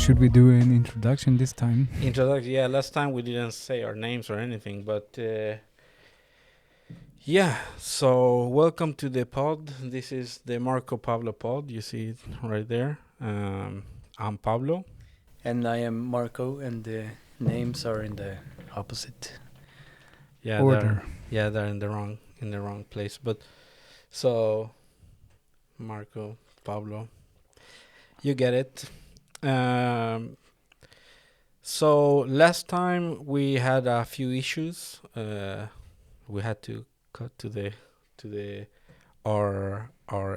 should we do an introduction this time? Introduction. Yeah, last time we didn't say our names or anything, but yeah. So welcome to the pod. This is the Marco Pablo Pod. You see it right there. I'm Pablo. And I am Marco, and the names are in the opposite. Yeah, Order. they're in the wrong place. But so Marco Pablo, you get it. So last time we had a few issues. We had to cut to the our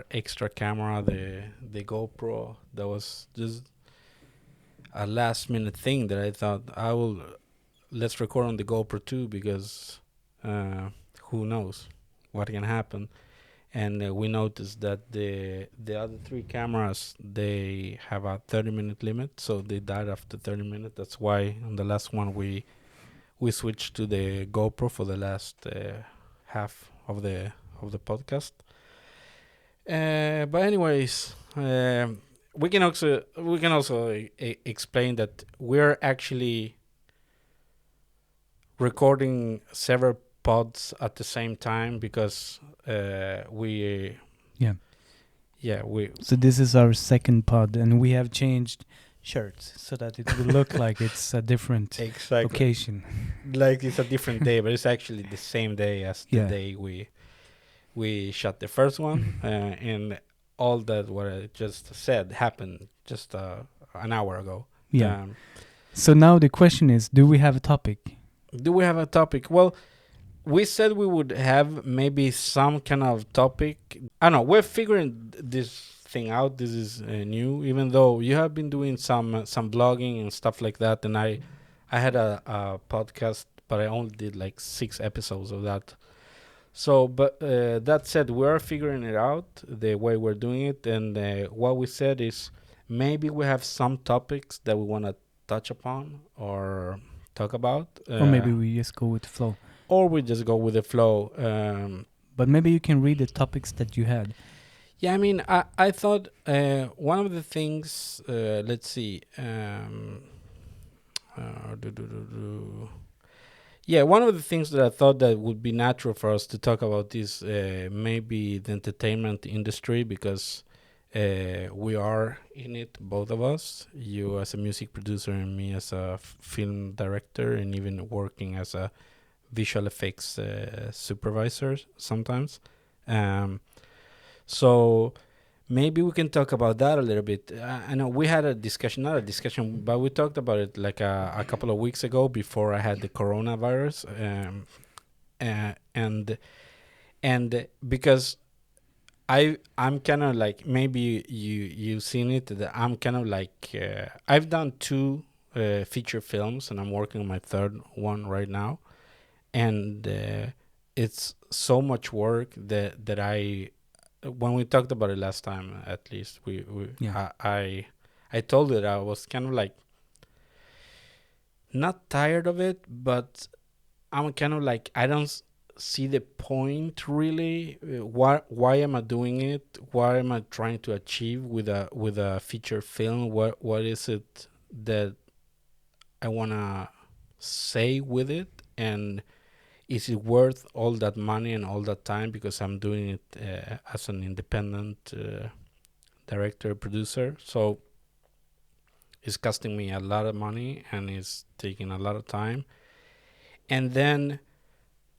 extra camera, the GoPro. That was just a last minute thing that I thought let's record on the GoPro too, because who knows what can happen. And we noticed that the other three cameras, they have a 30-minute limit, so they died after 30 minutes. That's why on the last one we switched to the GoPro for the last half of the podcast. But anyways, we can also explain that we're actually recording several pods at the same time because we. So this is our second pod, and we have changed shirts so that it will look like it's a different occasion. Like it's a different day, but it's actually the same day as the day we shot the first one, and all that what I just said happened just an hour ago. Yeah. So now the question is, do we have a topic? Well, we said we would have maybe some kind of topic. I don't know. We're figuring this thing out. This is new, even though you have been doing some blogging and stuff like that. And I had a podcast, but I only did like 6 episodes of that. So, but that said, we're figuring it out the way we're doing it. And what we said is maybe we have some topics that we want to touch upon or talk about. Or maybe we just go with the flow. Or we just go with the flow. But maybe you can read the topics that you had. Yeah, I mean, I thought one of the things, let's see. Yeah, one of the things that I thought that would be natural for us to talk about is maybe the entertainment industry, because we are in it, both of us. You as a music producer and me as a film director, and even working as a visual effects supervisor sometimes. So maybe we can talk about that a little bit. I know we had not a discussion, but we talked about it like a couple of weeks ago before I had the coronavirus. And because I'm kind of like, maybe you've seen it, that I'm kind of like, I've done 2 feature films, and I'm working on my third one right now. And it's so much work that I, when we talked about it last time, at least I told you that I was kind of like not tired of it, but I'm kind of like, I don't see the point really. Why am I doing it? What am I trying to achieve with a feature film? What is it that I wanna say with it? And is it worth all that money and all that time? Because I'm doing it as an independent director, producer. So it's costing me a lot of money, and it's taking a lot of time. And then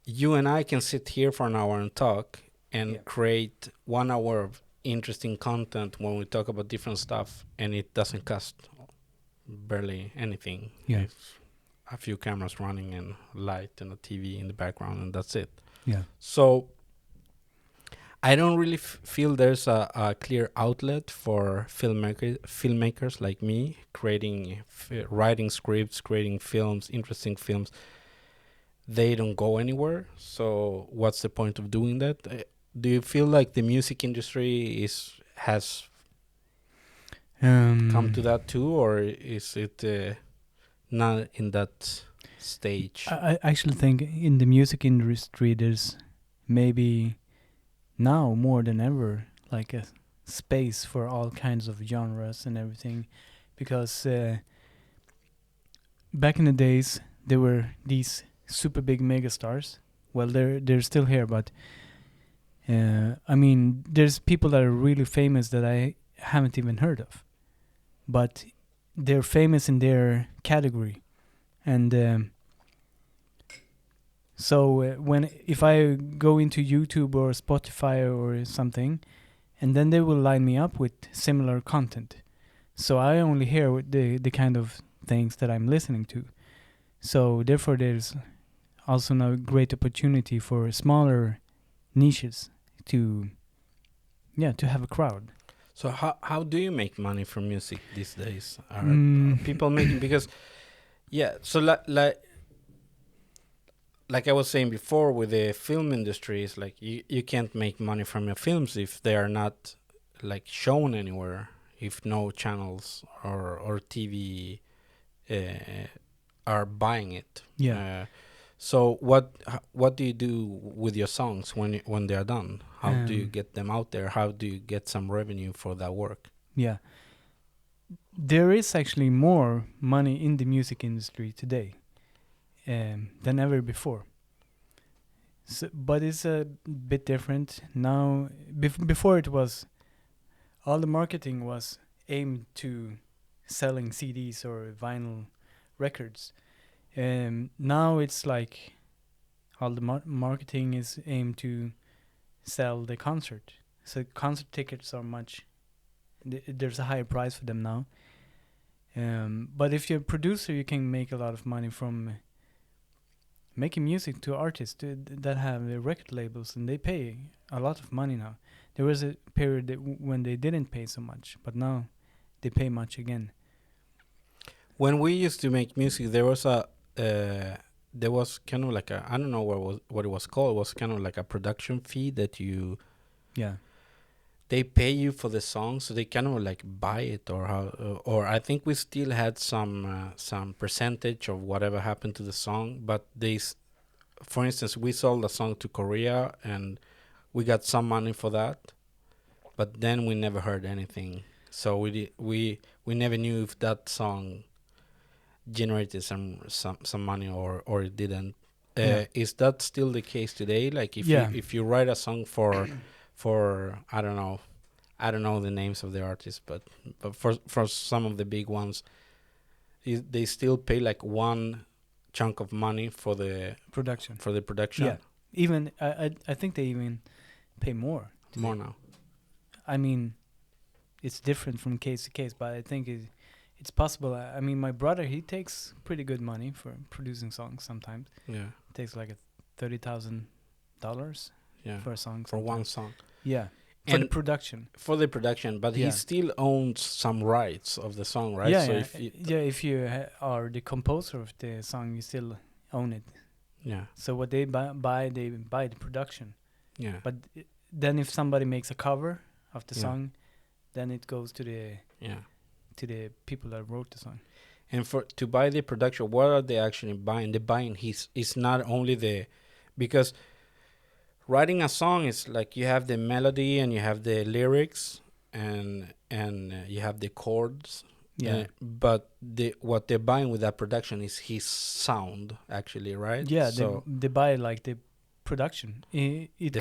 you and I can sit here for an hour and talk and create 1 hour of interesting content when we talk about different stuff, and it doesn't cost barely anything. Yeah. It's a few cameras running and light and a TV in the background, and that's it. Yeah. So I don't really feel there's a clear outlet for filmmakers like me, writing scripts, creating films, interesting films. They don't go anywhere. So what's the point of doing that? Do you feel like the music industry has come to that too, or is it not in that stage? I actually think in the music industry there's maybe now more than ever like a space for all kinds of genres and everything. because back in the days there were these super big megastars. Well, they're still here, but I mean, there's people that are really famous that I haven't even heard of, but they're famous in their category, and so if I go into YouTube or Spotify or something, and then they will line me up with similar content, so I only hear the kind of things that I'm listening to. So therefore, there's also now a great opportunity for smaller niches to have a crowd. So how do you make money from music these days? Are people making, because so like I was saying before, with the film industry, it's like you can't make money from your films if they are not like shown anywhere, if no channels or TV are buying it. So what do you do with your songs when they are done? How do you get them out there? How do you get some revenue for that work? Yeah, there is actually more money in the music industry today than ever before. So, but it's a bit different now. Before it was, all the marketing was aimed to selling CDs or vinyl records. Now it's like all the marketing is aimed to sell the concert. So concert tickets are there's a higher price for them now. But if you're a producer, you can make a lot of money from making music to artists that have the record labels, and they pay a lot of money now. There was a period when they didn't pay so much, but now they pay much again. When we used to make music, there was kind of like I don't know what it was called. It was kind of like a production fee that they pay you for the song, so they kind of like buy it, or I think we still had some percentage of whatever happened to the song. But for instance, we sold a song to Korea and we got some money for that, but then we never heard anything. So we never knew if that song generated some money or it didn't. Is that still the case today? Like if you write a song for I don't know the names of the artists, but for some of the big ones, they still pay like one chunk of money for the production. Yeah, even I think they even pay more now. I mean, it's different from case to case, but I think it's possible. I mean, my brother, he takes pretty good money for producing songs sometimes. Yeah, it takes like $30,000 for a song. For one song. Yeah. For the production, but he still owns some rights of the song, right? Yeah, so if you are the composer of the song, you still own it. Yeah. So what they buy the production. Yeah. But then if somebody makes a cover of the song, then it goes to the people that wrote the song. And to buy the production, what are they actually buying? They're buying is not only because writing a song is like you have the melody and you have the lyrics and you have the chords. Yeah. But what they're buying with that production is his sound, actually, right? Yeah. So they buy like the production. It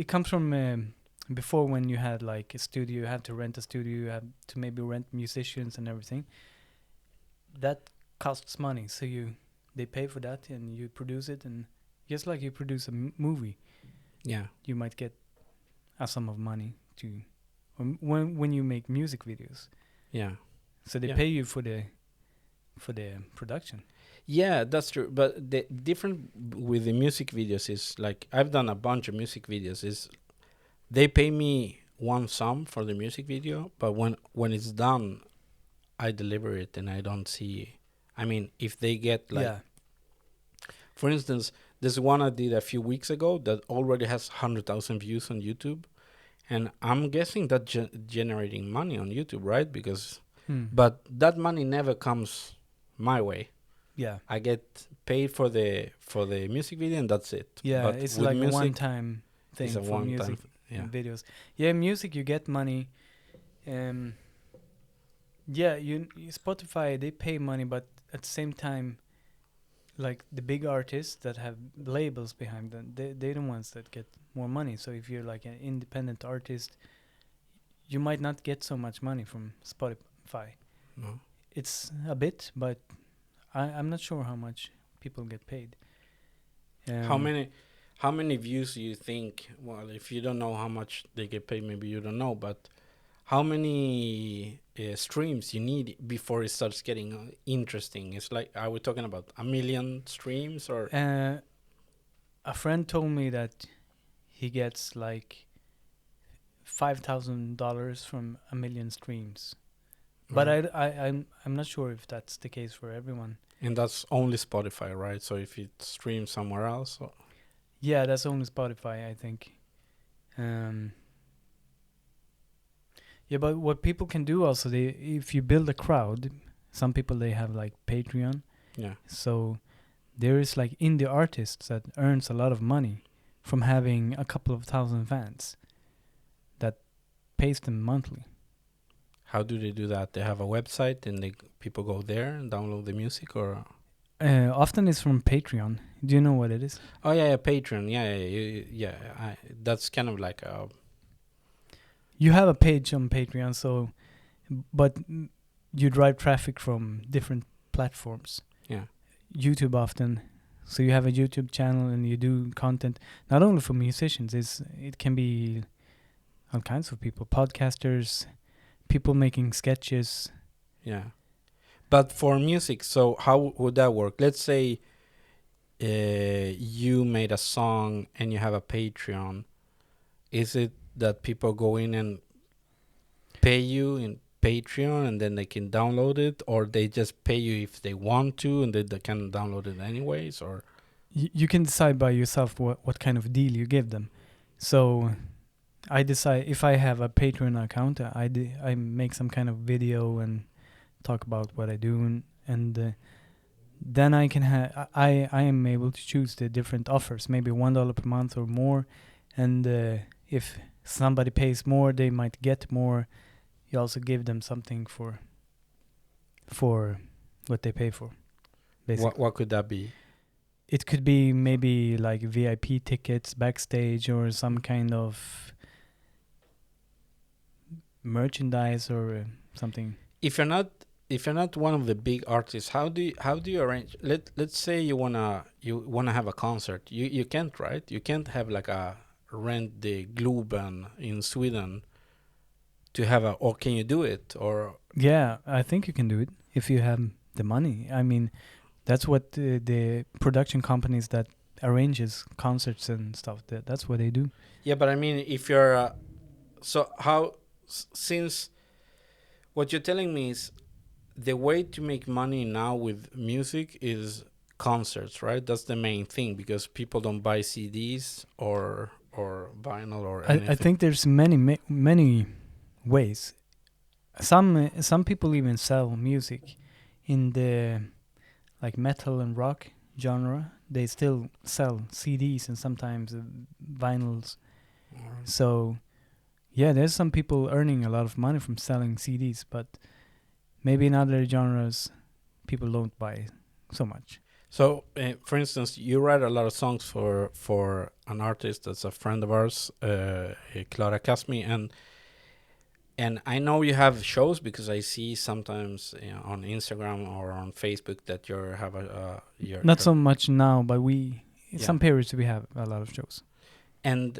comes from before, when you had like a studio, you had to rent a studio, you had to maybe rent musicians and everything. That costs money, so they pay for that and you produce it, and just like you produce a movie, you might get a sum of money when you make music videos. Yeah. So they pay you for the production. Yeah, that's true. But the different with the music videos is like I've done a bunch of music videos. Is they pay me one sum for the music video, but when it's done, I deliver it and I don't see. I mean, if they get like, for instance, there's one I did a few weeks ago that already has 100,000 views on YouTube, and I'm guessing that generating money on YouTube, right? Because, but that money never comes my way. Yeah, I get paid for the music video and that's it. Yeah, but it's like music, a one-time thing for music videos. Yeah, music you get money, Yeah, Spotify, they pay money, but at the same time, like the big artists that have labels behind them, they're the ones that get more money. So if you're like an independent artist, you might not get so much money from Spotify. No. It's a bit, but I'm not sure how much people get paid. How many views do you think? Well, if you don't know how much they get paid, maybe you don't know, but how many streams you need before it starts getting interesting? It's like, are we talking about 1 million streams or? A friend told me that he gets like $5,000 from 1 million streams, but I'm not sure if that's the case for everyone. And that's only Spotify, right? So if it streams somewhere else, Yeah, that's only Spotify, I think. Yeah, but what people can do also, if you build a crowd, some people they have like Patreon. yeah. So there is like indie artists that earns a lot of money from having a couple of thousand fans that pays them monthly. How do they do that? They have a website and people go there and download the music, or? Often it's from Patreon. Do you know what it is? Oh yeah, Patreon. Yeah. That's kind of like a. You have a page on Patreon, so but you drive traffic from different platforms. Yeah. YouTube often. So you have a YouTube channel and you do content not only for musicians, it can be all kinds of people, podcasters, people making sketches. Yeah. But for music, so how would that work? Let's say you made a song and you have a Patreon. Is it that people go in and pay you in Patreon and then they can download it, or they just pay you if they want to and they can download it anyways, or? You can decide by yourself what kind of deal you give them. So I decide if I have a Patreon account, I make some kind of video and talk about what I do, and then I can I am able to choose the different offers, maybe $1 per month or more, and if somebody pays more, they might get more. You also give them something for what they pay for. Basically, What could that be? it could be maybe like VIP tickets backstage or some kind of merchandise or something. If you're not one of the big artists, how do you arrange? Let's say you wanna have a concert. You can't, right? You can't have like a rent the Globen in Sweden to have or can you do it, or? Yeah, I think you can do it if you have the money. I mean, that's what the production companies that arranges concerts and stuff, that's what they do. Yeah, but I mean, if you're so how since what you're telling me is the way to make money now with music is concerts, right? That's the main thing, because people don't buy CDs or vinyl or anything. I think there's many ways. Some people even sell music in the like metal and rock genre. They still sell CDs and sometimes vinyls. Alright. So yeah, there's some people earning a lot of money from selling CDs, but maybe in other genres people don't buy so much. So, for instance, you write a lot of songs for an artist that's a friend of ours, Clara Casmi, and I know you have shows because I see sometimes on Instagram or on Facebook that you have your Not so much now, but Yeah. some periods we have a lot of shows. And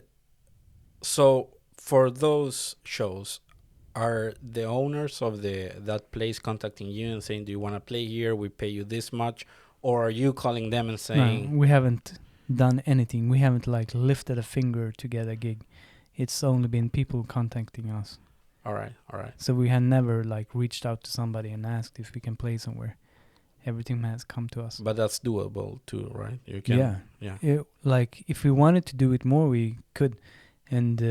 so for those shows, are the owners of that place contacting you and saying, "Do you want to play here? We pay you this much," or are you calling them and saying, No, we haven't done anything. We haven't like lifted a finger to get a gig. It's only been people contacting us. all right. So we had never like reached out to somebody and asked if we can play somewhere. Everything has come to us. But that's doable too, right? You can. Yeah. Like if we wanted to do it more, we could. And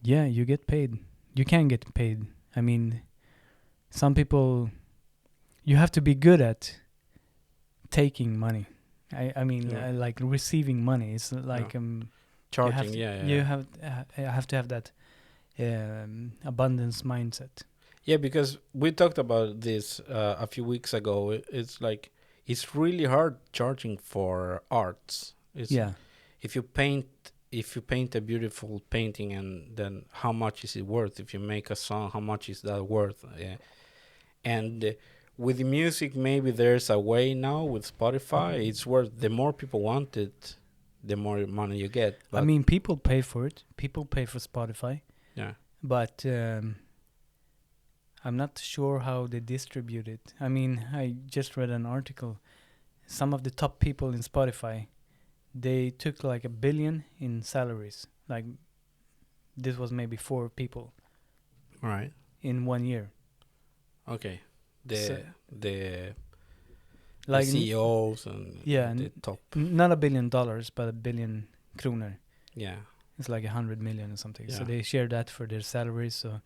yeah, you get paid. You can get paid. I mean, some people, you have to be good at taking money. I mean, Yeah. like receiving money. It's like Charging. you have to have that abundance mindset. Yeah, because we talked about this a few weeks ago. It's like it's really hard charging for arts. It's Yeah. if you paint a beautiful painting, and then how much is it worth? If you make a song, how much is that worth? And with music, maybe there's a way now with Spotify. It's worth, the more people want it, the more money you get. I But mean, people pay for it. People pay for Spotify, yeah, but I'm not sure how they distribute it. I mean, I just read an article. Some of the top people in Spotify, they took like $1 billion in salaries. Like this was maybe 4 people all right, in 1 year. okay. So, The like CEOs and yeah, the top. not $1 billion, but 1 billion kroner. Yeah, It's like 100 million or something. So Yeah. they share that for their salaries. So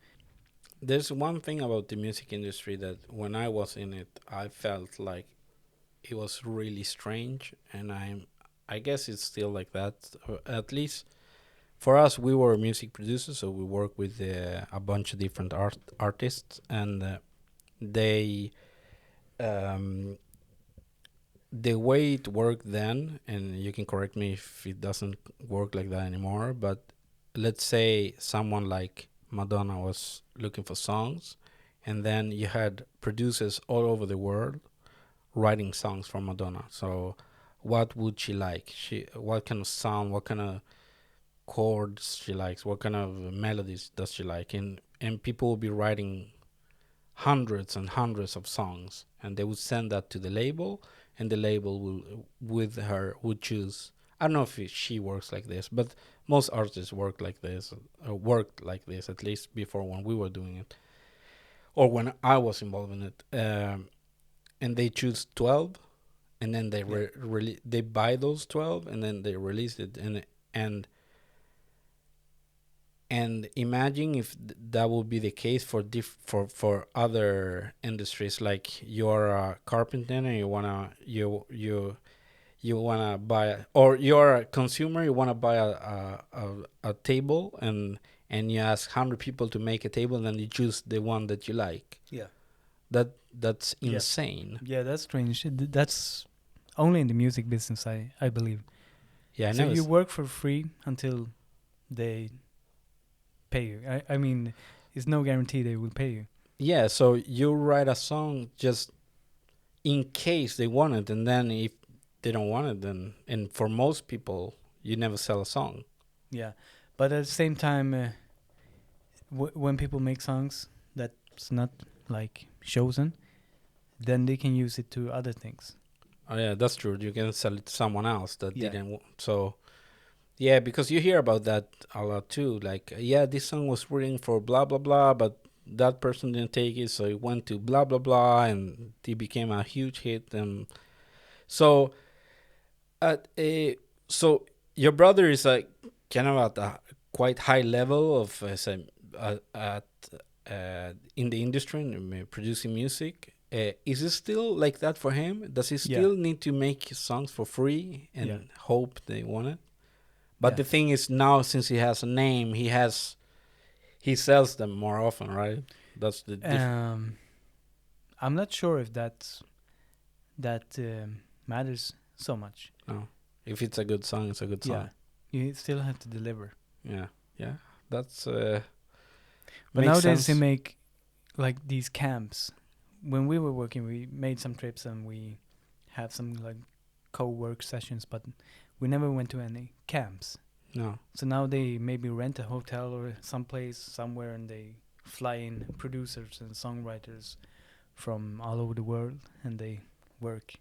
there's one thing about the music industry that when I was in it, I felt like it was really strange, and I guess it's still like that. At least for us, we were music producers, so we work with a bunch of different artists, and they the way it worked then, and you can correct me if it doesn't work like that anymore, but let's say someone like Madonna was looking for songs, and then you had producers all over the world writing songs for Madonna. So what would she like? What kind of sound, what kind of chords she likes, what kind of melodies does she like? And people would be writing hundreds and hundreds of songs, and they would send that to the label, and the label would choose. I don't know if she works like this, but most artists worked like this, at least before when we were doing it, or when I was involved in it. And they choose 12, and then they they buy those 12, and then they release it. And imagine if that would be the case for other industries. Like you're a carpenter and you wanna buy, or you're a consumer, you wanna buy a table, and you ask 100 people to make a table, and then you choose the one that you like. yeah. That's Yeah. insane. Yeah, that's strange. That's only in the music business, I believe. Yeah, I So know. you work for free until they pay you. I mean, it's no guarantee they will pay you. Yeah, so you write a song just in case they want it, and then if they don't want it, then, and for most people, you never sell a song. Yeah, but at the same time, when people make songs that's not like chosen, then they can use it to other things. Oh yeah, that's true. You can sell it to someone else that Yeah. didn't. So yeah, because you hear about that a lot too. Like, yeah, this song was written for blah blah blah, but that person didn't take it, so it went to blah blah blah, and it became a huge hit. And so, so your brother is like kind of at a quite high level of in the industry, producing music. Is it still like that for him? Does he still need to make songs for free and hope they want it? But the thing is, now since he has a name, he sells them more often, right? That's the difference. I'm not sure if that matters so much. No, if it's a good song, it's a good song. Yeah, you still have to deliver. Yeah, that's. But makes nowadays sense. they make like these camps. When we were working, we made some trips and we had some like co-work sessions, but we never went to any camps. No. So now they maybe rent a hotel or someplace somewhere, and they fly in producers and songwriters from all over the world, and they work.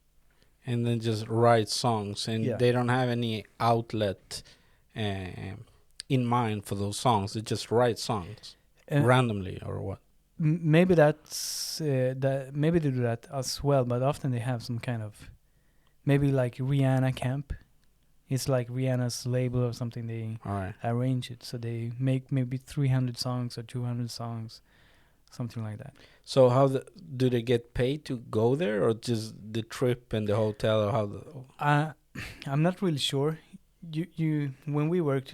And then just write songs, and they don't have any outlet in mind for those songs. They just write songs randomly, or what? Maybe that's maybe they do that as well, but often they have some kind of maybe like Rihanna camp. It's like Rihanna's label or something. They arrange it, so they make maybe 300 songs or 200 songs, something like that. So how do they get paid to go there, or just the trip and the hotel, or how? I'm not really sure. You when we worked,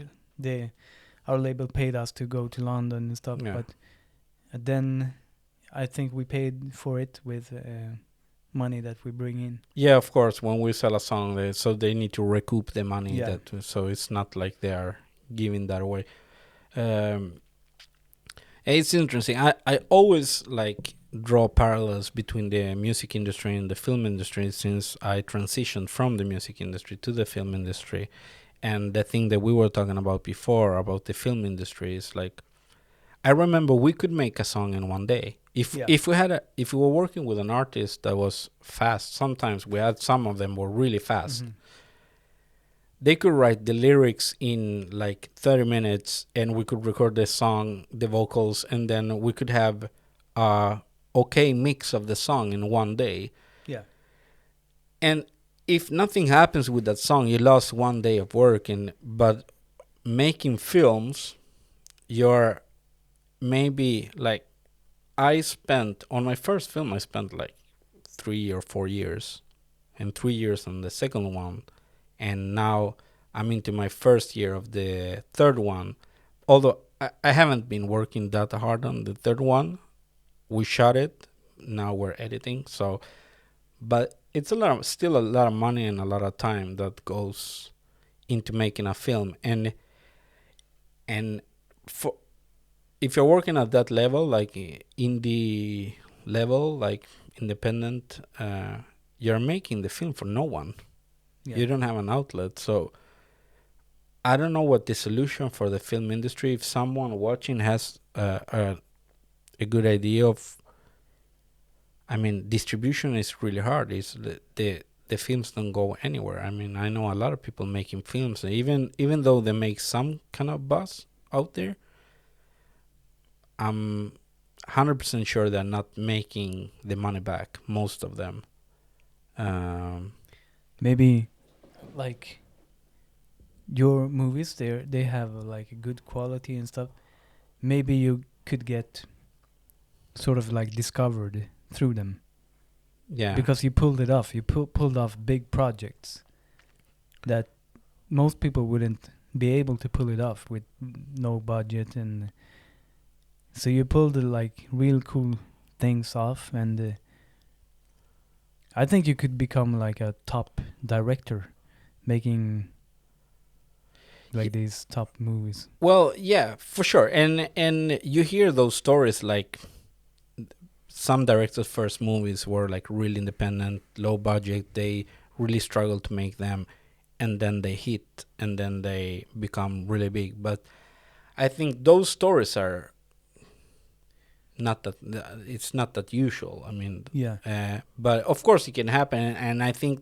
our label paid us to go to London and stuff, but then I think we paid for it with money that we bring in. Yeah, of course. When we sell a song, so they need to recoup the money. Yeah. So it's not like they are giving that away. Um, it's interesting. I always like draw parallels between the music industry and the film industry since I transitioned from the music industry to the film industry. And the thing that we were talking about before about the film industry is like, I remember we could make a song in one day. If we were working with an artist that was fast, sometimes we had some of them were really fast. Mhm. They could write the lyrics in like 30 minutes and we could record the song, the vocals, and then we could have a okay mix of the song in one day. Yeah. And if nothing happens with that song, you lost one day of work. But making films, you're maybe like, I spent on my first film, I spent like 3 or 4 years, and 3 years on the second one, and now I'm into my first year of the third one. Although I haven't been working that hard on the third one, we shot it. Now we're editing. So, but it's still a lot of money and a lot of time that goes into making a film, and for if you're working at that level, like indie level, like independent, you're making the film for no one. Yeah. You don't have an outlet. So I don't know what the solution for the film industry, if someone watching has a good idea of, I mean, distribution is really hard. It's the films don't go anywhere. I mean, I know a lot of people making films, even though they make some kind of buzz out there, I'm 100% sure they're not making the money back, most of them. Maybe like your movies, they have like a good quality and stuff. Maybe you could get sort of like discovered through them Yeah. because you pulled it off. You pulled off big projects that most people wouldn't be able to pull it off with no budget, and so you pulled like real cool things off, and I think you could become like a top director making like these top movies. Well, yeah, for sure. And you hear those stories, like some directors' first movies were like really independent, low budget. They really struggled to make them, and then they hit, and then they become really big. But I think those stories are not that, it's not that usual. I mean, Yeah. but of course it can happen, and I think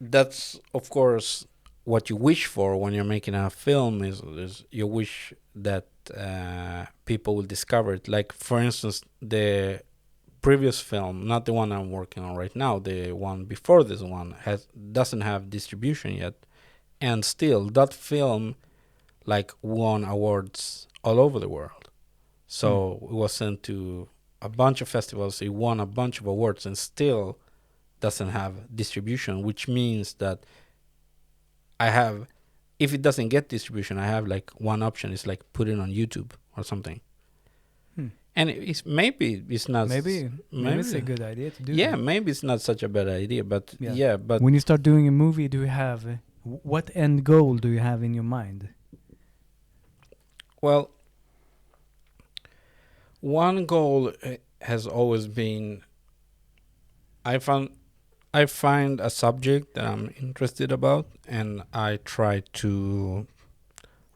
that's of course what you wish for when you're making a film is you wish that people will discover it. Like, for instance, the previous film, not the one I'm working on right now, the one before this one, doesn't have distribution yet, and still that film like won awards all over the world. So it was sent to a bunch of festivals, it won a bunch of awards, and still doesn't have distribution, which means that I have, if it doesn't get distribution, I have like one option is like put it on YouTube or something. And maybe it's not. Maybe it's a good idea to do. Yeah, that. maybe it's not such a bad idea, but yeah, but when you start doing a movie, do you have what end goal do you have in your mind? well, one goal has always been, I find a subject that I'm interested about, and I try to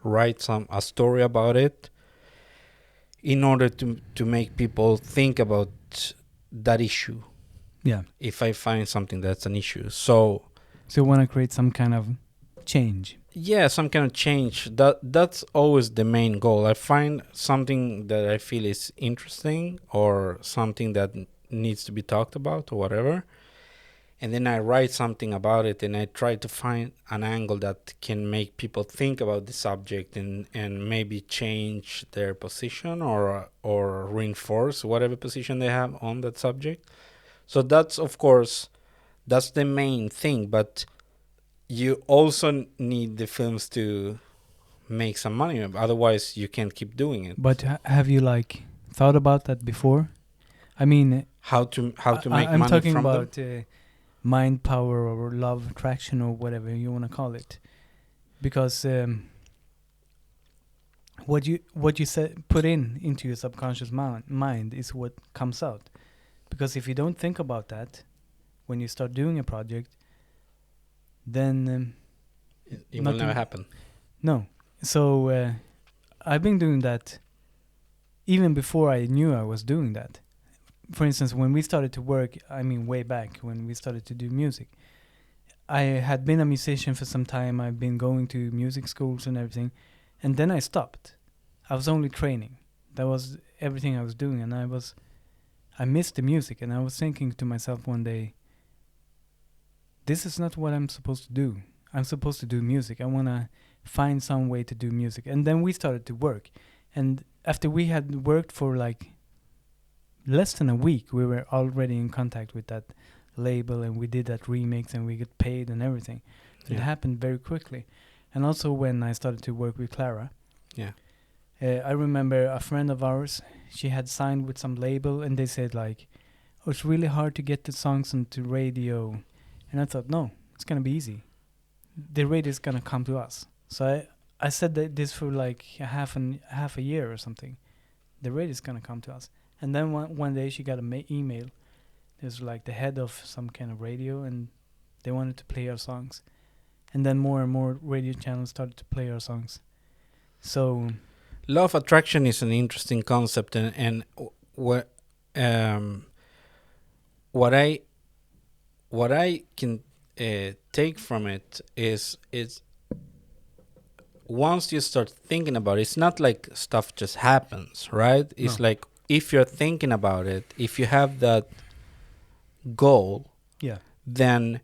write a story about it in order to make people think about that issue. Yeah. If I find something that's an issue, so you want to create some kind of change. Yeah, some kind of change. That's always the main goal. I find something that I feel is interesting or something that needs to be talked about or whatever, and then I write something about it, and I try to find an angle that can make people think about the subject and maybe change their position or reinforce whatever position they have on that subject. So that's, of course, that's the main thing, but you also need the films to make some money, otherwise you can't keep doing it. But have you like thought about that before. I mean, How to make I'm money talking from them? about mind power or love attraction or whatever you want to call it, because what you said put into your subconscious mind is what comes out. Because if you don't think about that when you start doing a project, then It will never nothing- happen. no. So I've been doing that even before I knew I was doing that. For instance, when we started to work, I mean way back when we started to do music, I had been a musician for some time. I've been going to music schools and everything, and then I stopped. I was only training. That was everything I was doing, and I missed the music, and I was thinking to myself one day, this is not what I'm supposed to do. I'm supposed to do music. I want to find some way to do music. And then we started to work. And after we had worked for like less than a week, we were already in contact with that label, and we did that remix, and we got paid and everything. So it Yeah. happened very quickly. And also when I started to work with Clara, Yeah. I remember a friend of ours, she had signed with some label, and they said like, oh, it's really hard to get the songs onto radio. And I thought, no, it's going to be easy. The radio is going to come to us. So I said that this for like half a year or something. The radio is going to come to us. And then one day she got an email. There's like the head of some kind of radio, and they wanted to play our songs. And then more and more radio channels started to play our songs. So Law of attraction is an interesting concept, and what what I can take from it is once you start thinking about it, it's not like stuff just happens, right? It's No. like if you're thinking about it, if you have that goal, yeah, then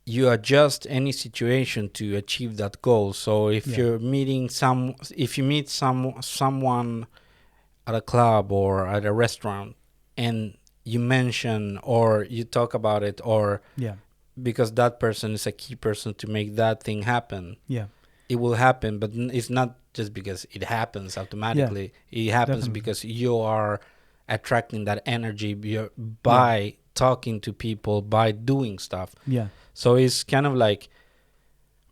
you adjust any situation to achieve that goal. So if Yeah. you're if you meet someone at a club or at a restaurant, and you mention or you talk about it, or yeah, because that person is a key person to make that thing happen, yeah, it will happen. But it's not just because it happens automatically. It happens definitely. because you are attracting that energy by talking to people, by doing stuff. yeah, So it's kind of like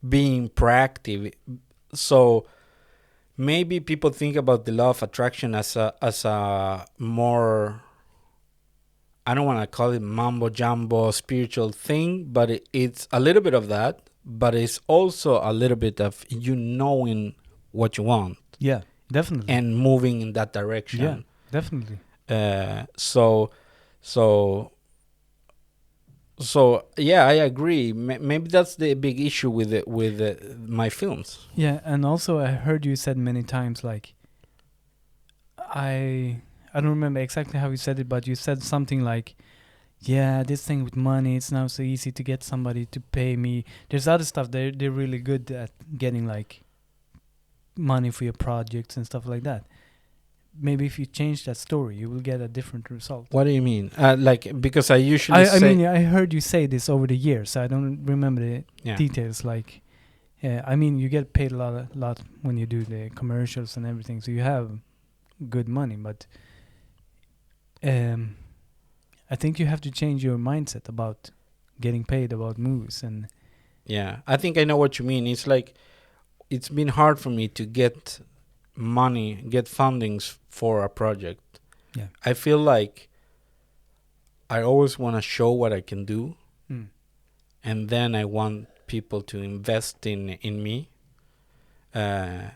being proactive. So maybe people think about the law of attraction as a more, I don't want to call it mambo jumbo spiritual thing, but it's a little bit of that, but it's also a little bit of you knowing what you want yeah, definitely. and moving in that direction. Yeah, definitely. So yeah, I agree. Maybe that's the big issue with my films. Yeah, and also I heard you said many times like I don't remember exactly how you said it, but you said something like, yeah, this thing with money, it's now so easy to get somebody to pay me. There's other stuff they're really good at getting like money for your projects and stuff like that. Maybe if you change that story, you will get a different result. What do you mean? Like, because I usually I say, mean, I heard you say this over the years. I don't remember the yeah, details. Like, I mean, you get paid a lot when you do the commercials and everything, so you have good money. But I think you have to change your mindset about getting paid about movies. And yeah. I think I know what you mean. It's like it's been hard for me to get money, get fundings for a project. yeah, I feel like I always want to show what I can do, and then I want people to invest in me. And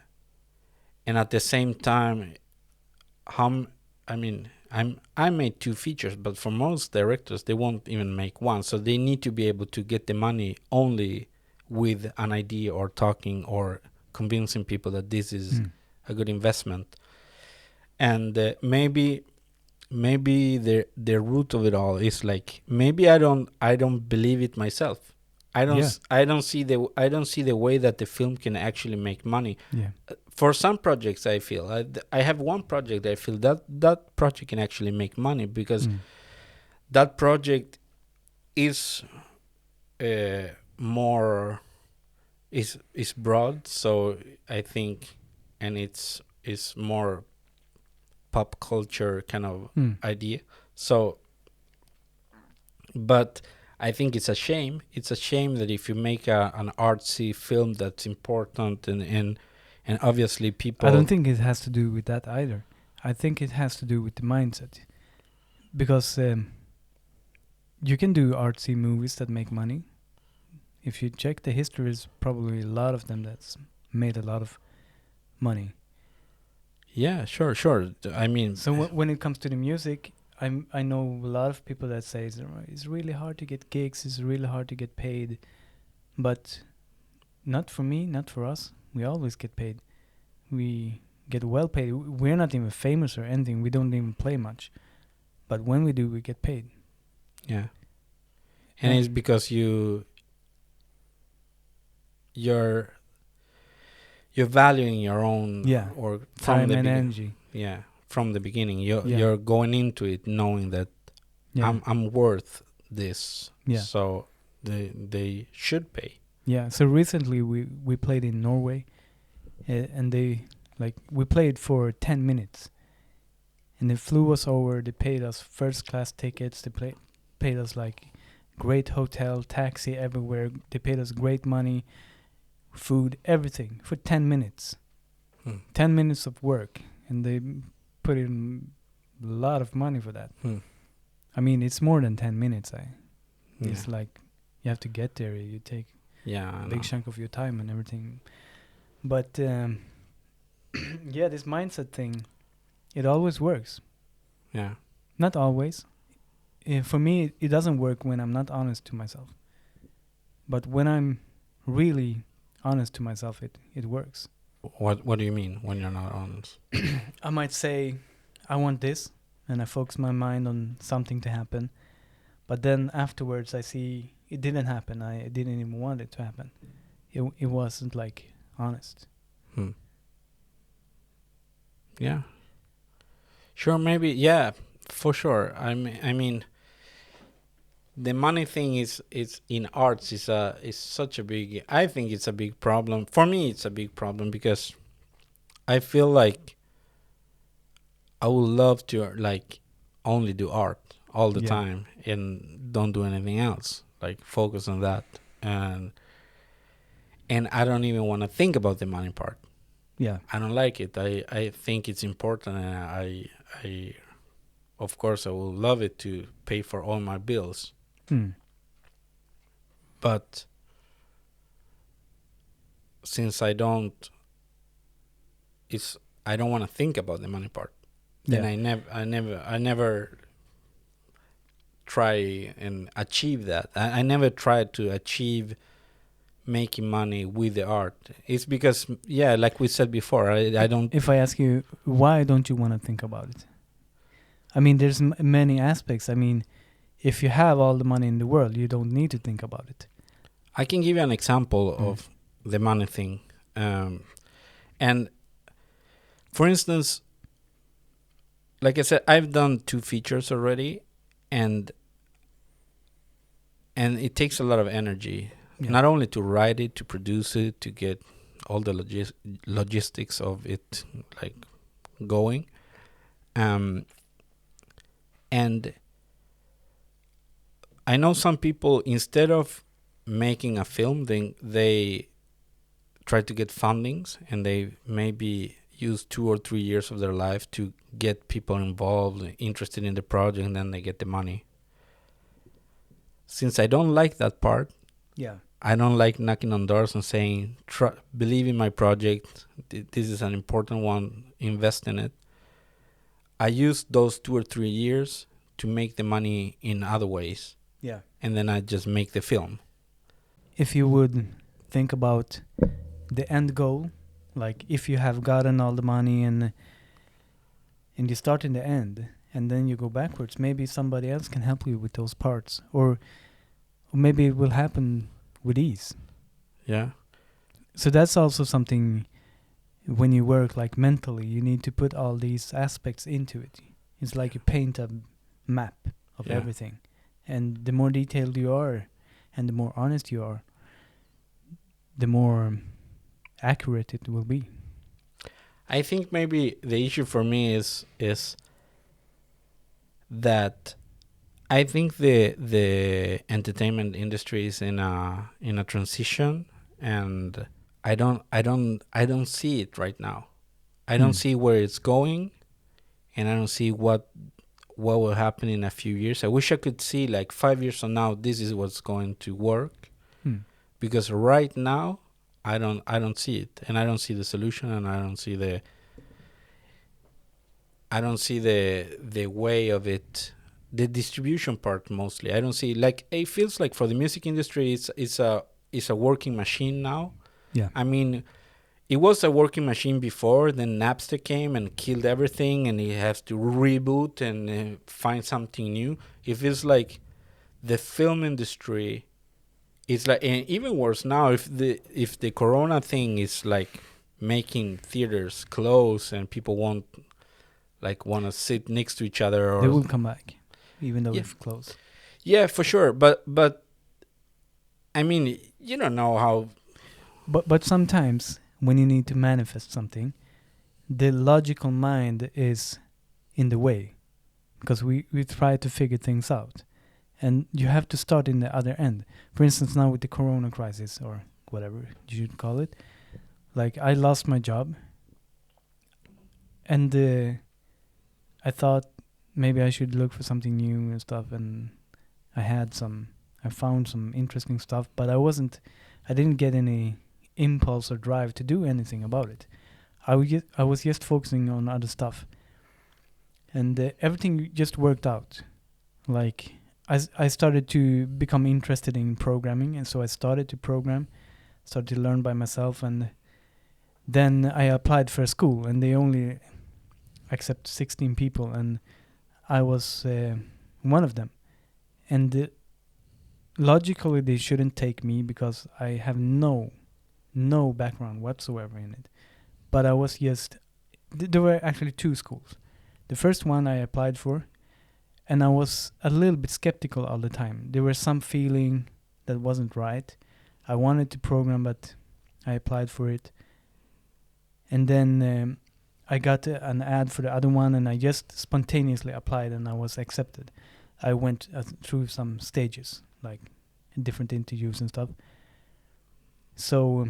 at the same time, I made 2 features, but for most directors, they won't even make one. So they need to be able to get the money only with an idea or talking or convincing people that this is a good investment. And maybe the root of it all is like, maybe I don't believe it myself. I don't see the way that the film can actually make money. yeah, For some projects, I feel I have one project I feel that project can actually make money, because that project is more is broad. So I think, and it's more pop culture kind of Mm. idea. So, but I think it's a shame. It's a shame that if you make an artsy film that's important and obviously people. I don't think it has to do with that either. I think it has to do with the mindset, because you can do artsy movies that make money. If you check the history, there's probably a lot of them that's made a lot of money. Yeah, sure. I mean, So when it comes to the music, I know a lot of people that say it's really hard to get gigs, it's really hard to get paid, but not for me, not for us. We always get paid. We get well paid. We're not even famous or anything. We don't even play much, but when we do, we get paid. yeah, and Yeah. it's because you're valuing your own Yeah. or from Time the and begin- energy. yeah, from the beginning Yeah. you're going into it knowing that Yeah. I'm worth this. Yeah. So they should pay. Yeah. So recently we played in Norway, and we played for 10 minutes, and they flew us over. They paid us first class tickets. They paid us like great hotel, taxi everywhere. They paid us great money, food, everything for 10 minutes. 10 minutes of work, and they put in a lot of money for that. I mean, it's more than 10 minutes. It's like you have to get there. You take Yeah, a big chunk of your time and everything. But yeah, this mindset thing, it always works. Yeah. Not always. For me, it doesn't work when I'm not honest to myself. But when I'm really honest to myself, it works. What do you mean when you're not honest? I might say, I want this, and I focus my mind on something to happen. But then afterwards, I see it didn't happen. I didn't even want it to happen. It wasn't like honest. Yeah. Sure, maybe. Yeah, for sure. I mean, the money thing is in arts is such a big. I think it's a big problem. For me, it's a big problem because I feel like I would love to like only do art all the Yeah. time and don't do anything else. Like focus on that, and I don't even want to think about the money part. Yeah. I don't like it. I think it's important, and I of course I would love it to pay for all my bills. But since I don't want to think about the money part. Then I never try and achieve that. I never tried to achieve making money with the art. It's because, yeah, like we said before, I don't. If I ask you, why don't you want to think about it? I mean, there's many aspects. I mean, if you have all the money in the world, you don't need to think about it. I can give you an example of the money thing. And for instance, like I said, I've done 2 features already, and it takes a lot of energy, not only to write it, to produce it, to get all the logistics of it like going, and I know some people, instead of making a film, they try to get fundings, and they maybe use 2 or 3 years of their life to get people involved, interested in the project, and then they get the money. Since I don't like that part, I don't like knocking on doors and saying, believe in my project, this is an important one, invest in it. I use those 2 or 3 years to make the money in other ways. And then I just make the film. If you would think about the end goal, like if you have gotten all the money and you start in the end and then you go backwards, maybe somebody else can help you with those parts, or maybe it will happen with ease. Yeah. So that's also something when you work like mentally, you need to put all these aspects into it. It's like you paint a map of everything. And the more detailed you are and the more honest you are, the more accurate it will be. I think maybe the issue for me is that I think the entertainment industry is in a transition, and I don't see it right now. I don't see where it's going, and I don't see what will happen in a few years. I wish I could see like 5 years from now this is what's going to work, because right now I don't see it, and I don't see the solution, and I don't see the way of it, the distribution part mostly. I don't see, like, it feels like for the music industry it's a working machine now. Yeah. I mean, it was a working machine before, then Napster came and killed everything, and it has to reboot and find something new. It feels like the film industry is like, and even worse now, if the corona thing is like making theaters close and people won't want to sit next to each other, or They will come back, even though Yeah. it's closed. yeah, for sure. But I mean, you don't know how. But sometimes when you need to manifest something, the logical mind is in the way, because we try to figure things out, and you have to start in the other end. For instance, now with the corona crisis, or whatever you should call it, like, I lost my job, and I thought maybe I should look for something new and stuff, and I found some interesting stuff, but I didn't get any impulse or drive to do anything about it. I was just focusing on other stuff, and everything just worked out. Like, I started to become interested in programming, and so I started to program, started to learn by myself, and then I applied for a school, and they only accept 16 people, and I was one of them. And logically, they shouldn't take me because I have no background whatsoever in it. But I was just, there were actually two schools. The first one I applied for, and I was a little bit skeptical all the time. There was some feeling that wasn't right. I wanted to program, but I applied for it. And then I got an ad for the other one, and I just spontaneously applied, and I was accepted. I went through some stages, like different interviews and stuff. So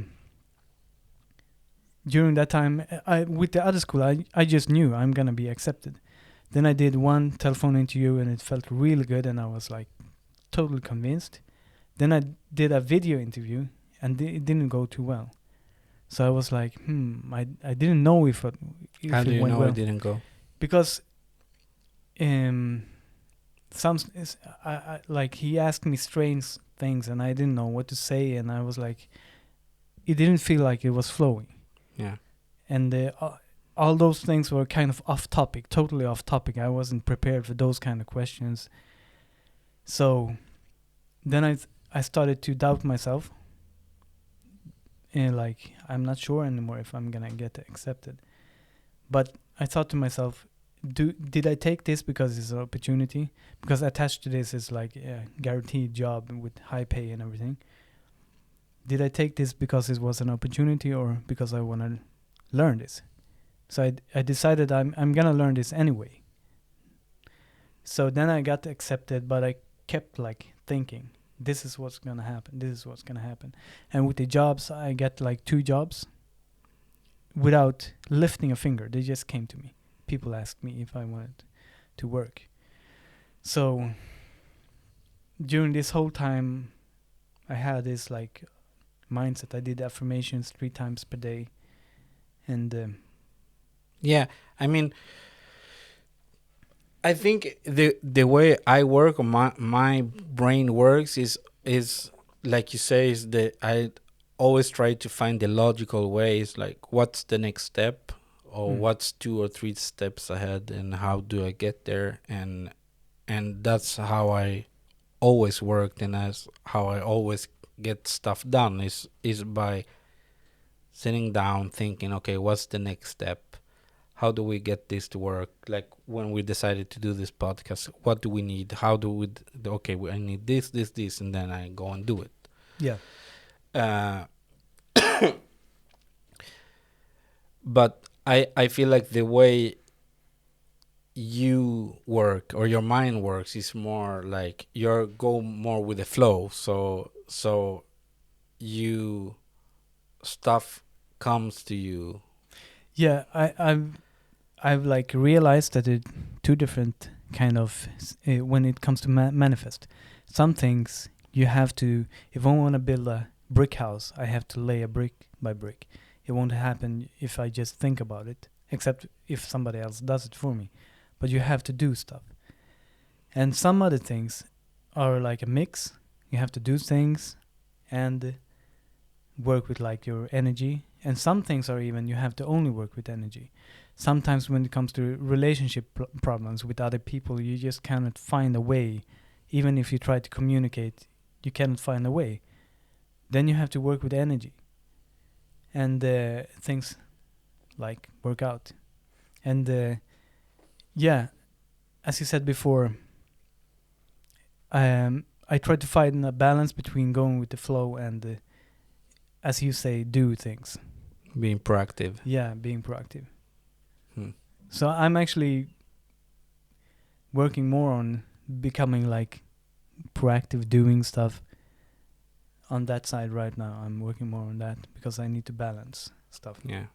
during that time, with the other school, I just knew I'm gonna be accepted. Then I did one telephone interview, and it felt really good, and I was like totally convinced. Then I did a video interview, and it didn't go too well. So I was like, I didn't know if How it do you went know well. it didn't go? Because like, he asked me strange things, and I didn't know what to say, and I was like, it didn't feel like it was flowing. Yeah. And all those things were kind of off topic, totally off topic. I wasn't prepared for those kind of questions. So then I started to doubt myself, and like, I'm not sure anymore if I'm gonna get accepted. But I thought to myself, did I take this because it's an opportunity? Because attached to this is like a guaranteed job with high pay and everything. Did I take this because it was an opportunity, or because I want to learn this? So I decided I'm gonna learn this anyway. So then I got accepted, but I kept like thinking, this is what's gonna happen. This is what's gonna happen. And with the jobs, I got like 2 jobs without lifting a finger. They just came to me. People asked me if I wanted to work. So during this whole time, I had this like mindset. I did affirmations 3 times per day, and Yeah, I mean, I think the way I work, or my brain works, is like you say, is that I always try to find the logical ways, like what's the next step, or what's 2 or 3 steps ahead, and how do I get there, and that's how I always worked, and that's how I always get stuff done, is by sitting down thinking, okay, what's the next step? How do we get this to work? Like when we decided to do this podcast, what do we need? How do we? I need this, and then I go and do it. yeah. But I feel like the way you work or your mind works is more like you go more with the flow. So you stuff comes to you. Yeah, I've like realized that it two different kind of when it comes to manifest. Some things you have to. If I want to build a brick house, I have to lay a brick by brick. It won't happen if I just think about it, except if somebody else does it for me. But you have to do stuff. And some other things are like a mix. You have to do things and work with like your energy. And some things are even you have to only work with energy. Sometimes when it comes to relationship problems with other people, you just cannot find a way. Even if you try to communicate, you cannot find a way. Then you have to work with energy. And things like work out. And yeah, as you said before, I try to find a balance between going with the flow and, as you say, do things. Being proactive. Yeah, being proactive. Hmm. So I'm actually working more on becoming like proactive, doing stuff on that side right now. I'm working more on that because I need to balance stuff. Yeah.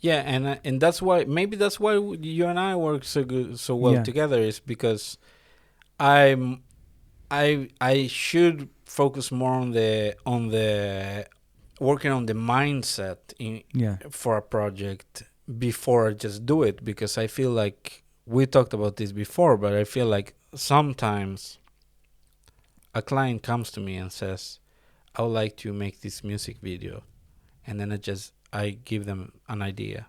Yeah, and that's why maybe that's why you and I work so well Yeah. together, is because I should focus more on the working on the mindset Yeah. for a project before I just do it, because I feel like we talked about this before, but I feel like sometimes a client comes to me and says, I would like to make this music video, and then I give them an idea,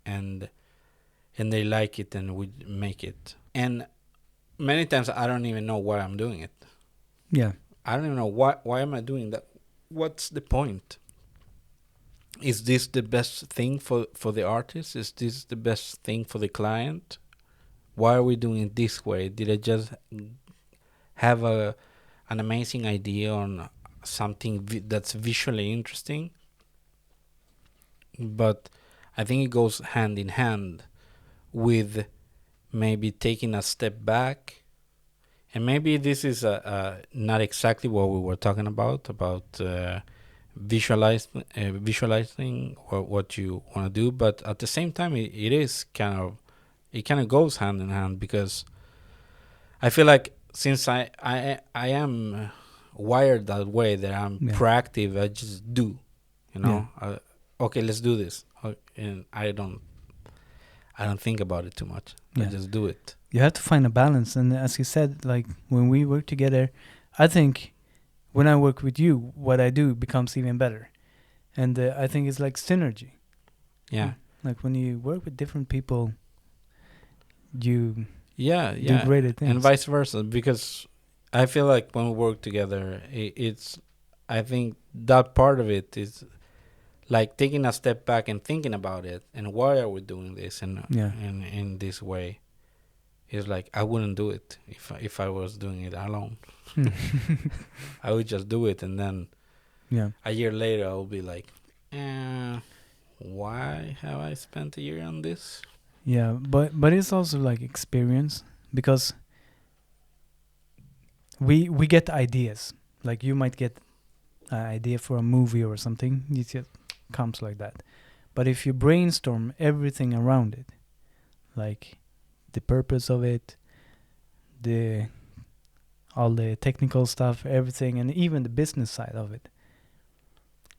and they like it, and we make it. And many times I don't even know why I'm doing it. Yeah. I don't even know why am I doing that. What's the point? Is this the best thing for the artist? Is this the best thing for the client? Why are we doing it this way? Did I just have an amazing idea on something that's visually interesting? But I think it goes hand in hand with maybe taking a step back. And maybe this is not exactly what we were talking about visualizing or what you want to do, but at the same time, it kind of goes hand in hand, because I feel like since I am wired that way, that I'm proactive, I just do, okay, let's do this, and I don't think about it too much. I just do it. You have to find a balance, and as you said, like when we work together, I think when I work with you, what I do becomes even better, and I think it's like synergy. Yeah, like when you work with different people, you do greater things, and vice versa. Because I feel like when we work together, it's I think that part of it is like taking a step back and thinking about it, and why are we doing this, and in this way. It's like I wouldn't do it if I was doing it alone. I would just do it, and then a year later I will be like, why have I spent a year on this? Yeah, but it's also like experience, because we get ideas. Like you might get an idea for a movie or something. It just comes like that. But if you brainstorm everything around it, like the purpose of it, all the technical stuff, everything, and even the business side of it,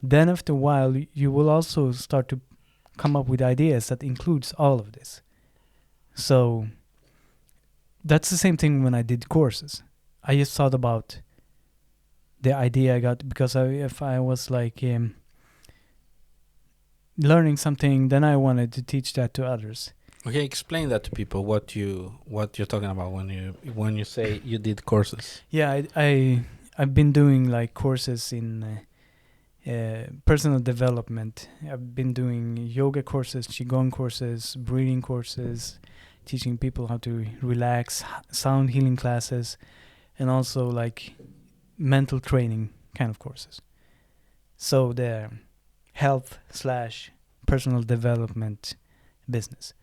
then after a while you will also start to come up with ideas that includes all of this. So that's the same thing when I did courses. I just thought about the idea I got, because if I was like learning something, then I wanted to teach that to others. Okay, explain that to people, what you're talking about when you say you did courses. Yeah, I've been doing like courses in personal development. I've been doing yoga courses, qigong courses, breathing courses, teaching people how to relax, sound healing classes, and also like mental training kind of courses. So the health / personal development business.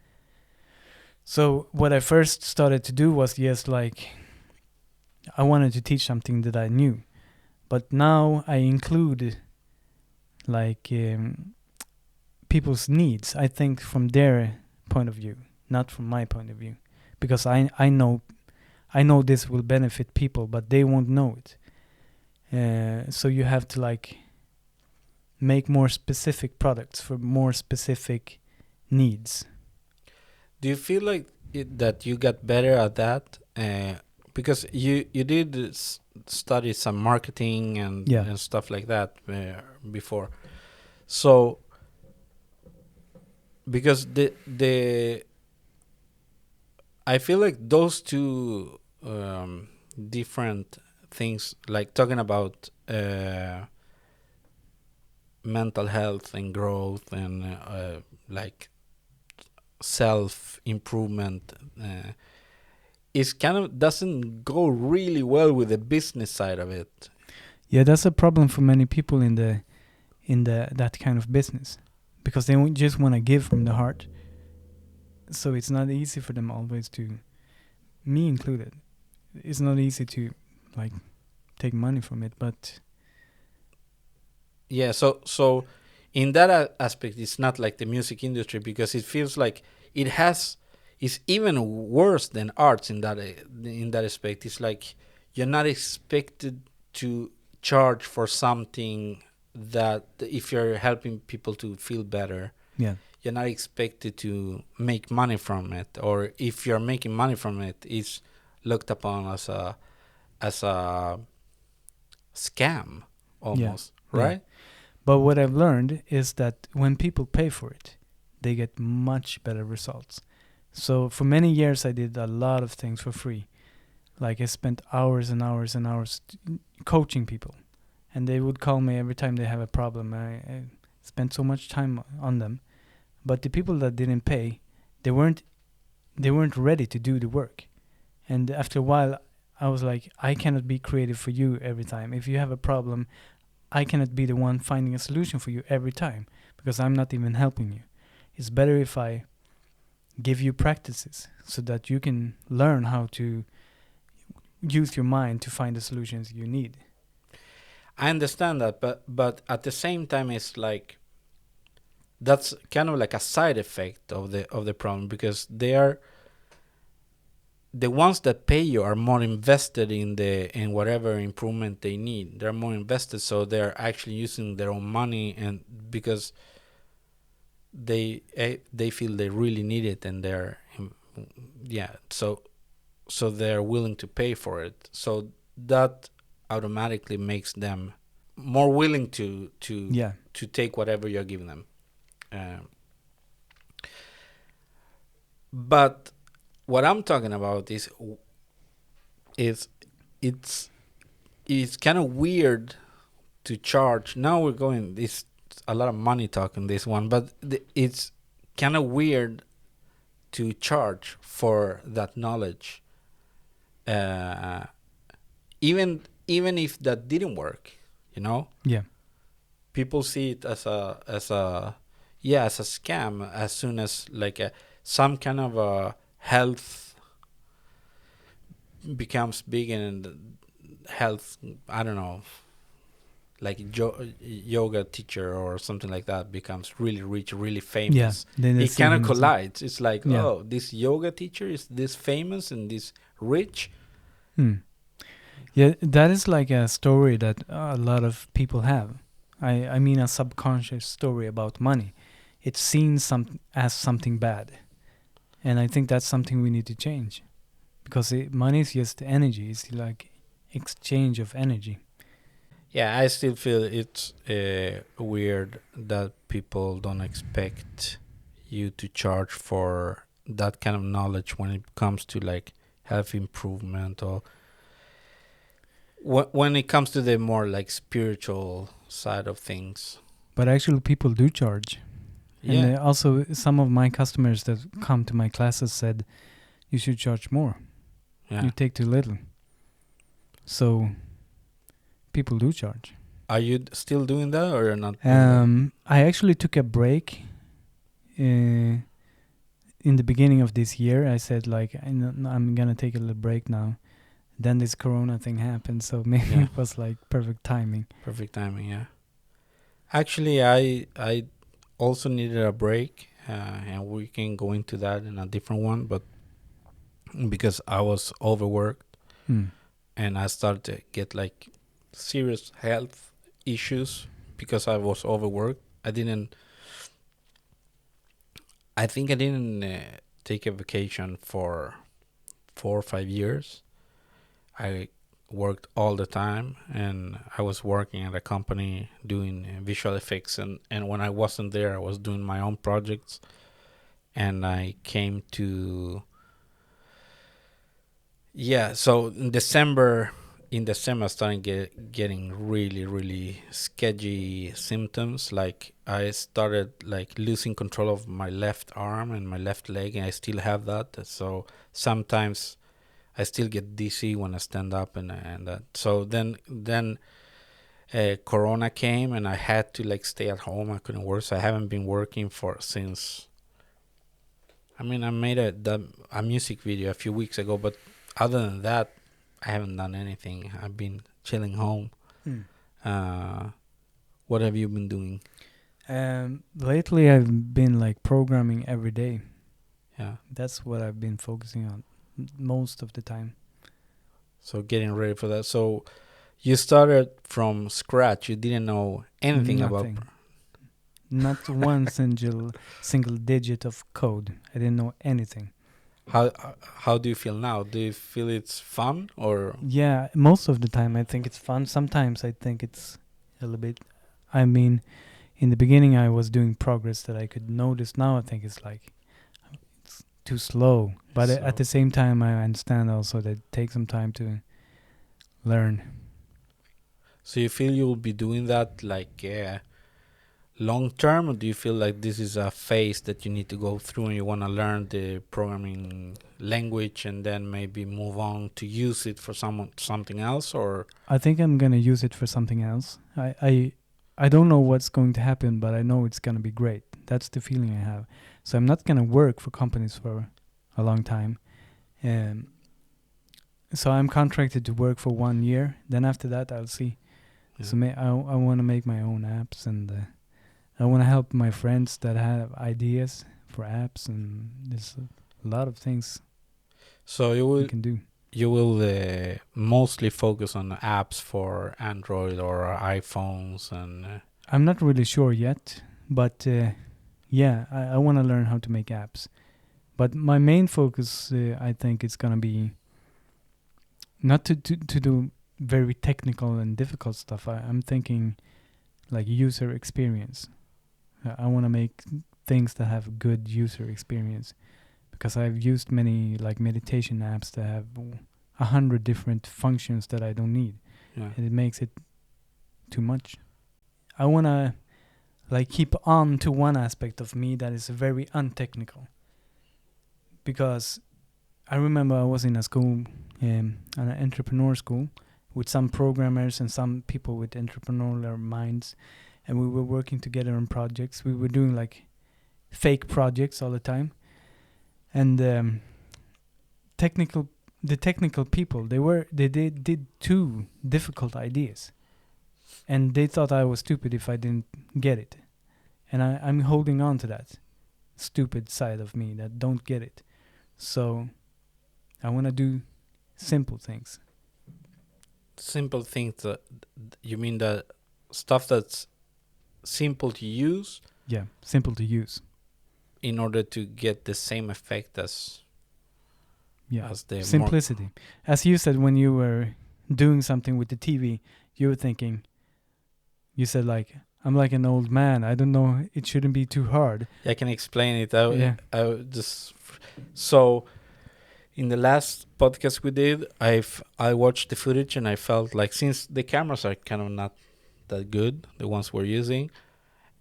So what I first started to do was just like I wanted to teach something that I knew, but now I include like people's needs. I think from their point of view, not from my point of view, because I know this will benefit people, but they won't know it. So you have to like make more specific products for more specific needs. Do you feel like that you got better at that? Because you did study some marketing and stuff like that before. So because the I feel like those two different things, like talking about mental health and growth and like self improvement, is kind of doesn't go really well with the business side of it. Yeah, that's a problem for many people in the that kind of business, because they just want to give from the heart. So it's not easy for them always to, me included, it's not easy to like take money from it. But yeah, so in that aspect, it's not like the music industry, because it feels like it's even worse than arts in that aspect. It's like you're not expected to charge for something that if you're helping people to feel better, yeah, you're not expected to make money from it, or if you're making money from it, it's looked upon as a scam almost, right? Yeah. But what I've learned is that when people pay for it, they get much better results. So for many years I did a lot of things for free. Like I spent hours and hours and hours coaching people, and they would call me every time they have a problem. I spent so much time on them. But the people that didn't pay, they weren't ready to do the work. And after a while I was like, I cannot be creative for you every time. If you have a problem, I cannot be the one finding a solution for you every time, because I'm not even helping you. It's better if I give you practices so that you can learn how to use your mind to find the solutions you need. I understand that, but at the same time, it's like that's kind of like a side effect of the problem, because they are the ones that pay you are more invested in whatever improvement they need. They're more invested, so they're actually using their own money, and because they feel they really need it, and so they're willing to pay for it. So that automatically makes them more willing to take whatever you're giving them. But what I'm talking about is it's kind of weird to charge. Now we're going this a lot of money talk in this one, but it's kind of weird to charge for that knowledge, even if that didn't work, Yeah. people see it as a scam as soon as like some kind of a health becomes big, and health, I don't know, like yoga teacher or something like that becomes really rich, really famous. Then It kind of collides. It's like, Yeah. oh, this yoga teacher is this famous and this rich. Yeah, that is like a story that a lot of people have. I mean a subconscious story about money. It's seen as something bad. And I think that's something we need to change. Because money is just energy. It's like exchange of energy. Yeah, I still feel it's weird that people don't expect you to charge for that kind of knowledge when it comes to like health improvement, or when it comes to the more like spiritual side of things. But actually people do charge. Yeah. And also some of my customers that come to my classes said, you should charge more. Yeah. You take too little. So people do charge. Are you still doing that or you're not? I actually took a break in the beginning of this year, I said like I'm gonna take a little break now. Then this Corona thing happened, so maybe Yeah. it was like perfect timing. Perfect timing, yeah. Actually, I also needed a break, and we can go into that in a different one. But because I was overworked Hmm. and I started to get like serious health issues because I was overworked, I think I didn't take a vacation for 4 or 5 years. I worked all the time, and I was working at a company doing visual effects, and when I wasn't there I was doing my own projects. And I came to, yeah, so in December I started getting really, really sketchy symptoms. Like I started like losing control of my left arm and my left leg, and I still have that. So sometimes I still get dizzy when I stand up, and that. So then Corona came, and I had to like stay at home. I couldn't work, so I haven't been working since. I mean, I made a music video a few weeks ago, but other than that, I haven't done anything. I've been chilling home. Hmm. What have you been doing? Lately, I've been like programming every day. Yeah. That's what I've been focusing on most of the time. So getting ready for that. So you started from scratch. You didn't know anything about. Nothing. Not one single digit of code. I didn't know anything. How do you feel now? Do you feel it's fun or? Yeah, most of the time I think it's fun. Sometimes I think it's a little bit. I mean, in the beginning I was doing progress that I could notice. Now I think it's like it's too slow. But at the same time, I understand also that it takes some time to learn. So you feel you'll be doing that like long term, or do you feel like this is a phase that you need to go through and you want to learn the programming language and then maybe move on to use it for something else? Or I think I'm gonna use it for something else. I don't know what's going to happen, but I know it's gonna be great. That's the feeling I have. So I'm not gonna work for companies for a long time. So I'm contracted to work for 1 year. Then after that, I'll see. yeah. So I want to make my own apps, and I want to help my friends that have ideas for apps, and there's a lot of things So you can do. you will mostly focus on apps for Android or iPhones and. I'm not really sure yet, but yeah, I want to learn how to make apps. But my main focus, I think, is gonna be not to do very technical and difficult stuff. I'm thinking like user experience. I want to make things that have good user experience, because I've used many like meditation apps that have 100 different functions that I don't need, Yeah. and it makes it too much. I want to like keep on to one aspect of me that is very untechnical, because I remember I was in a school, an entrepreneur school, with some programmers and some people with entrepreneurial minds, and we were working together on projects. We were doing like fake projects all the time, and the technical people, they did two difficult ideas, and they thought I was stupid if I didn't get it, and I'm holding on to that stupid side of me that don't get it. So I want to do simple things. Simple things that you mean that stuff that's simple to use Yeah, simple to use. in order to get the same effect as Yeah, the simplicity. As you said, when you were doing something with the TV, you were thinking, you said like, I'm like an old man. I don't know. It shouldn't be too hard. I can explain it. Yeah. So in the last podcast we did, I watched the footage and I felt like, since the cameras are kind of not that good, the ones we're using,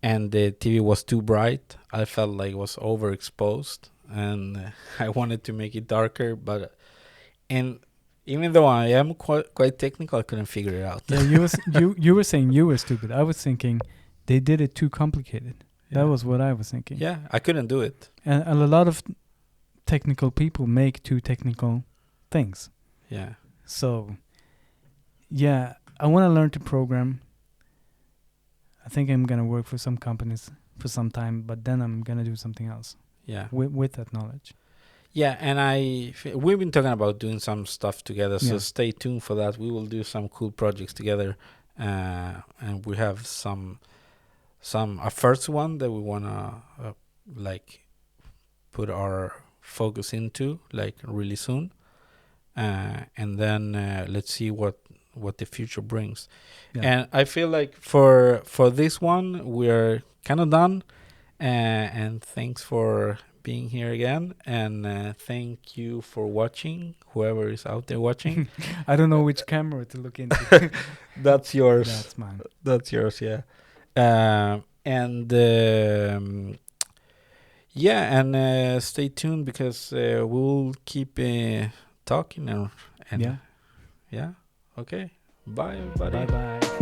and the TV was too bright, I felt like it was overexposed, and I wanted to make it darker, and even though I am quite technical, I couldn't figure it out. Yeah, you were saying you were stupid. I was thinking they did it too complicated. That was what I was thinking. Yeah, I couldn't do it. And a lot of technical people make too technical things. Yeah. So, yeah, I want to learn to program. I think I'm going to work for some companies for some time, but then I'm going to do something else Yeah. with that knowledge. Yeah, and we've been talking about doing some stuff together, so Yeah. stay tuned for that. We will do some cool projects together, and we have some a first one that we wanna like put our focus into like really soon, and then let's see what the future brings. Yeah. And I feel like for this one we're kind of done, and thanks for being here again, and thank you for watching, whoever is out there watching. I don't know which camera to look into. That's yours. That's mine. That's yours, yeah. And yeah, and stay tuned because we'll keep talking and Yeah. yeah. Okay. Bye, everybody. Bye-bye.